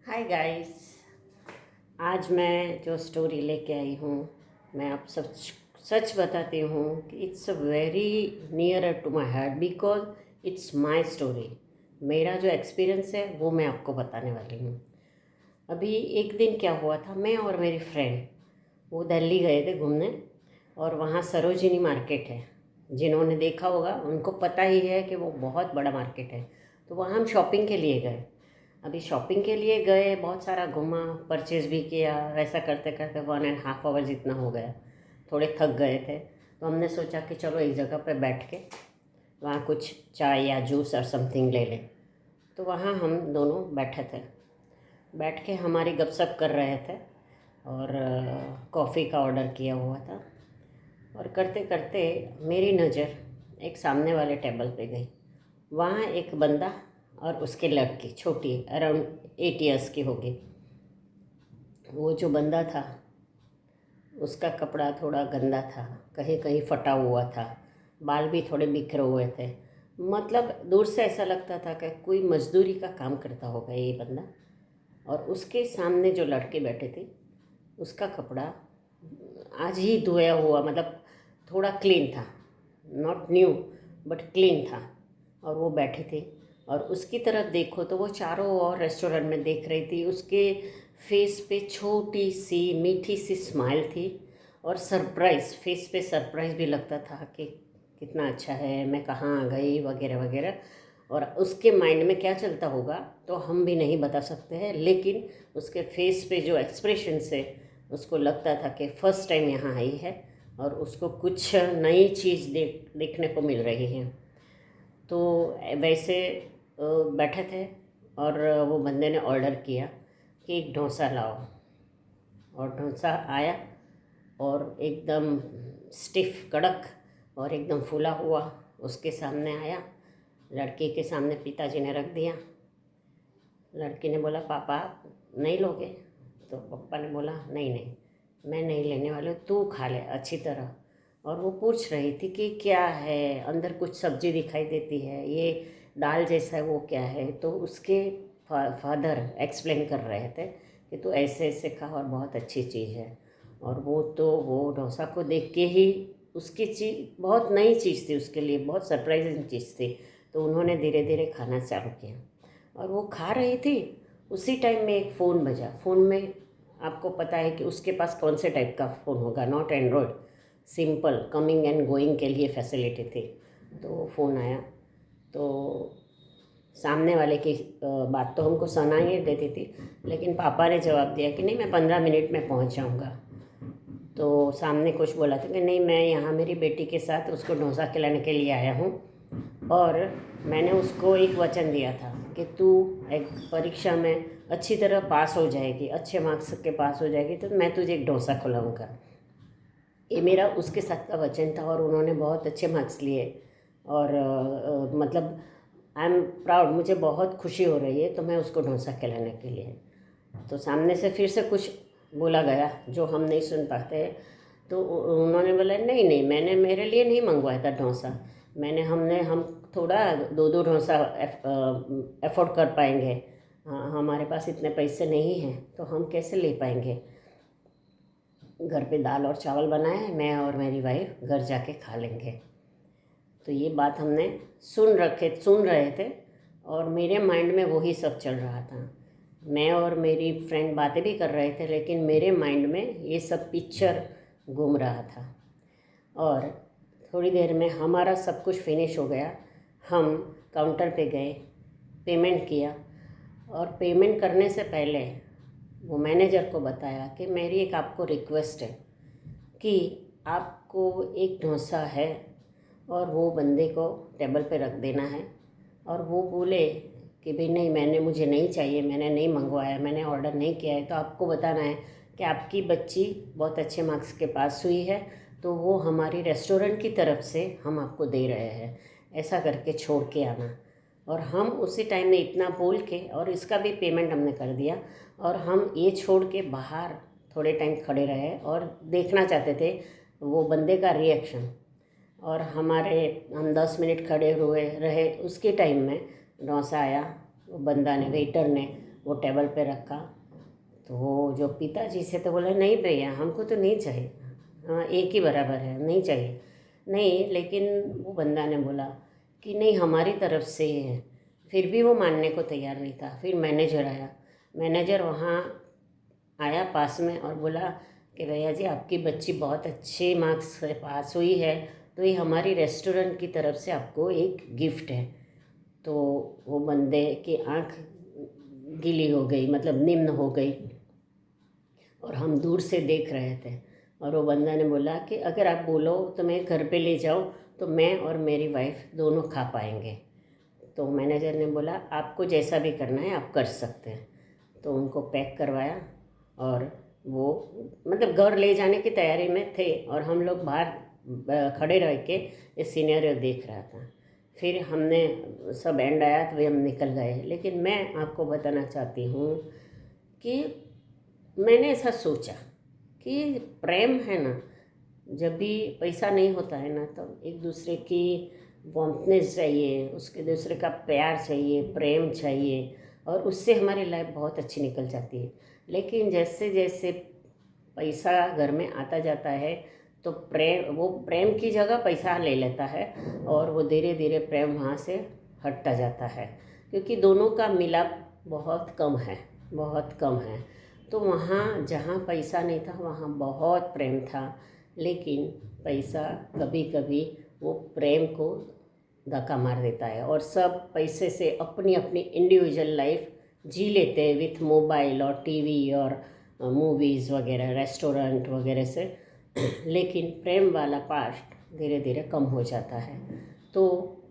Hi guys. आज मैं जो स्टोरी लेके आई हूँ, मैं आप सच सच बताती हूँ कि it's a very near to my heart because it's my story. मेरा जो एक्सपीरियंस है वो मैं आपको बताने वाली हूँ। अभी एक दिन क्या हुआ था, मैं और मेरी फ्रेंड वो दिल्ली गए थे घूमने, और वहाँ सरोजिनी मार्केट है। जिन्होंने देखा होगा उनको पता ही है कि वो बहुत बड़ा मार्केट है। तो वहाँ हम शॉपिंग के लिए गए। अभी शॉपिंग के लिए गए, बहुत सारा घूमा, परचेज़ भी किया। वैसा करते करते 1.5 आवर जितना हो गया। थोड़े थक गए थे, तो हमने सोचा कि चलो एक जगह पे बैठ के वहाँ कुछ चाय या जूस और समथिंग ले लें। तो वहाँ हम दोनों बैठे थे, बैठ के हमारी गपशप कर रहे थे, और कॉफ़ी का ऑर्डर किया हुआ था। और करते करते मेरी नज़र एक सामने वाले टेबल पे गई। वहाँ एक बंदा और उसकी लड़की, छोटी, अराउंड 8 इयर्स की होगी। वो जो बंदा था उसका कपड़ा थोड़ा गंदा था, कहीं कहीं फटा हुआ था, बाल भी थोड़े बिखरे हुए थे। मतलब दूर से ऐसा लगता था कि कोई मजदूरी का काम करता होगा ये बंदा। और उसके सामने जो लड़की बैठी थी, उसका कपड़ा आज ही धोया हुआ, मतलब थोड़ा क्लीन था, नॉट न्यू बट क्लीन था। और वो बैठी थी, और उसकी तरफ देखो तो वो चारों ओर रेस्टोरेंट में देख रही थी। उसके फेस पे छोटी सी मीठी सी स्माइल थी, और सरप्राइज़, फेस पे सरप्राइज़ भी लगता था कि कितना अच्छा है, मैं कहाँ आ गई, वगैरह वगैरह। और उसके माइंड में क्या चलता होगा तो हम भी नहीं बता सकते हैं, लेकिन उसके फेस पे जो एक्सप्रेशन से उसको लगता था कि फ़र्स्ट टाइम यहाँ आई है और उसको कुछ नई चीज़ देखने को मिल रही है। तो वैसे बैठे थे, और वो बंदे ने ऑर्डर किया कि एक डोसा लाओ। और डोसा आया, और एकदम स्टिफ, कड़क, और एकदम फूला हुआ उसके सामने आया। लड़की के सामने पिताजी ने रख दिया। लड़की ने बोला, पापा नहीं लोगे? तो पापा ने बोला, नहीं नहीं, मैं नहीं लेने वाली हूँ, तू खा ले अच्छी तरह। और वो पूछ रही थी कि क्या है, अंदर कुछ सब्जी दिखाई देती है, ये दाल जैसा है, वो क्या है? तो उसके फादर एक्सप्लेन कर रहे थे कि तू ऐसे ऐसे खा, और बहुत अच्छी चीज़ है। और वो डोसा को देख के ही, उसकी चीज़ बहुत नई चीज़ थी उसके लिए, बहुत सरप्राइजिंग चीज़ थी। तो उन्होंने धीरे धीरे खाना चालू किया, और वो खा रही थी। उसी टाइम में एक फ़ोन बजा। फ़ोन में आपको पता है कि उसके पास कौन से टाइप का फ़ोन होगा, not Android, simple coming and going के लिए फैसिलिटी थी। तो फ़ोन आया, तो सामने वाले की बात तो हमको सुनाई देती थी, लेकिन पापा ने जवाब दिया कि नहीं, मैं 15 मिनट में पहुंच जाऊंगा। तो सामने कुछ बोला था कि नहीं, मैं यहाँ मेरी बेटी के साथ उसको डोसा खिलाने के लिए आया हूँ, और मैंने उसको एक वचन दिया था कि तू एक परीक्षा में अच्छी तरह पास हो जाएगी, अच्छे मार्क्स के पास हो जाएगी, तो मैं तुझे एक डोसा खिलाऊँगा। ये मेरा उसके साथ का वचन था, और उन्होंने बहुत अच्छे मार्क्स लिए। और मतलब आई एम प्राउड, मुझे बहुत खुशी हो रही है। तो मैं उसको डोसा खिलाने के लिए, तो सामने से फिर से कुछ बोला गया जो हम नहीं सुन पाते। तो उन्होंने बोला, नहीं नहीं, मैंने मेरे लिए नहीं मंगवाया था डोसा। हम थोड़ा दो दो डोसा एफोर्ड कर पाएंगे। हाँ, हमारे पास इतने पैसे नहीं हैं, तो हम कैसे ले पाएंगे। घर पे दाल और चावल बनाए हैं, मैं और मेरी वाइफ घर जाके खा लेंगे। तो ये बात हमने सुन रहे थे, और मेरे माइंड में वही सब चल रहा था। मैं और मेरी फ्रेंड बातें भी कर रहे थे, लेकिन मेरे माइंड में ये सब पिक्चर घूम रहा था। और थोड़ी देर में हमारा सब कुछ फिनिश हो गया। हम काउंटर पे गए, पेमेंट किया, और पेमेंट करने से पहले वो मैनेजर को बताया कि मेरी एक आपको रिक्वेस्ट है कि आपको एक डोसा है, और वो बंदे को टेबल पे रख देना है। और वो बोले कि भाई नहीं, मुझे नहीं चाहिए, मैंने नहीं मंगवाया, मैंने ऑर्डर नहीं किया है। तो आपको बताना है कि आपकी बच्ची बहुत अच्छे मार्क्स के पास हुई है, तो वो हमारी रेस्टोरेंट की तरफ से हम आपको दे रहे हैं, ऐसा करके छोड़ के आना। और हम उसी टाइम में इतना बोल के, और इसका भी पेमेंट हमने कर दिया, और हम ये छोड़ के बाहर थोड़े टाइम खड़े रहे और देखना चाहते थे वो बंदे का रिएक्शन। और हम 10 मिनट खड़े हुए रहे। उसके टाइम में डोसा आया, वो बंदा ने, वेटर ने वो टेबल पे रखा। तो जो पिताजी से तो बोला नहीं भैया हमको तो नहीं चाहिए, हाँ एक ही बराबर है, नहीं चाहिए। नहीं, लेकिन वो बंदा ने बोला कि नहीं हमारी तरफ से ही है। फिर भी वो मानने को तैयार नहीं था। फिर मैनेजर आया, मैनेजर वहाँ आया पास में और बोला कि भैया जी आपकी बच्ची बहुत अच्छे मार्क्स से पास हुई है, तो ये हमारी रेस्टोरेंट की तरफ से आपको एक गिफ्ट है। तो वो बंदे की आंख गीली हो गई, मतलब निम्न हो गई, और हम दूर से देख रहे थे। और वो बंदा ने बोला कि अगर आप बोलो तो मैं घर पे ले जाऊँ तो मैं और मेरी वाइफ दोनों खा पाएंगे। तो मैनेजर ने बोला आपको जैसा भी करना है आप कर सकते हैं। तो उनको पैक करवाया और वो मतलब घर ले जाने की तैयारी में थे, और हम लोग बाहर खड़े रह के ये सीनियर देख रहा था। फिर हमने सब एंड आया तो हम निकल गए। लेकिन मैं आपको बताना चाहती हूँ कि मैंने ऐसा सोचा कि प्रेम है ना, जब भी पैसा नहीं होता है ना तो एक दूसरे की वार्मनेस चाहिए, उसके दूसरे का प्यार चाहिए, प्रेम चाहिए, और उससे हमारी लाइफ बहुत अच्छी निकल जाती है। लेकिन जैसे जैसे पैसा घर में आता जाता है तो प्रेम की जगह पैसा ले लेता है, और वो धीरे धीरे प्रेम वहाँ से हटता जाता है, क्योंकि दोनों का मिलाप बहुत कम है, बहुत कम है। तो वहाँ जहाँ पैसा नहीं था वहाँ बहुत प्रेम था, लेकिन पैसा कभी कभी वो प्रेम को धक्का मार देता है, और सब पैसे से अपनी अपनी इंडिविजुअल लाइफ जी लेते हैं विथ मोबाइल और टीवी और मूवीज़ वगैरह, रेस्टोरेंट वगैरह से। लेकिन प्रेम वाला पार्ट धीरे धीरे कम हो जाता है। तो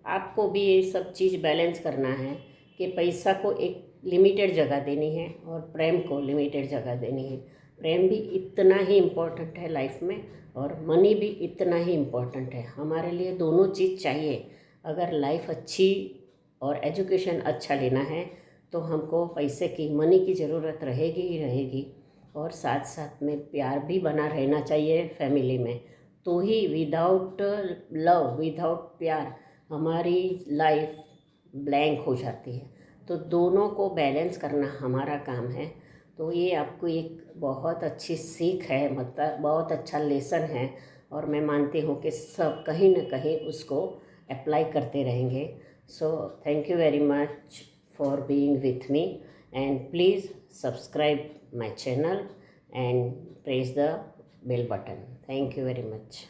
आपको भी ये सब चीज़ बैलेंस करना है कि पैसा को एक लिमिटेड जगह देनी है और प्रेम को लिमिटेड जगह देनी है। प्रेम भी इतना ही इम्पोर्टेंट है लाइफ में, और मनी भी इतना ही इम्पोर्टेंट है। हमारे लिए दोनों चीज़ चाहिए। अगर लाइफ अच्छी और एजुकेशन अच्छा लेना है तो हमको पैसे की, मनी की ज़रूरत रहेगी ही रहेगी, और साथ साथ में प्यार भी बना रहना चाहिए फैमिली में। तो ही विदाउट लव, विदाउट प्यार हमारी लाइफ ब्लैंक हो जाती है। तो दोनों को बैलेंस करना हमारा काम है। तो ये आपको एक बहुत अच्छी सीख है, मतलब बहुत अच्छा लेसन है, और मैं मानती हूँ कि सब कहीं ना कहीं उसको अप्लाई करते रहेंगे। So thank you very much for being with me, and please subscribe my channel and press the bell button. Thank you very much.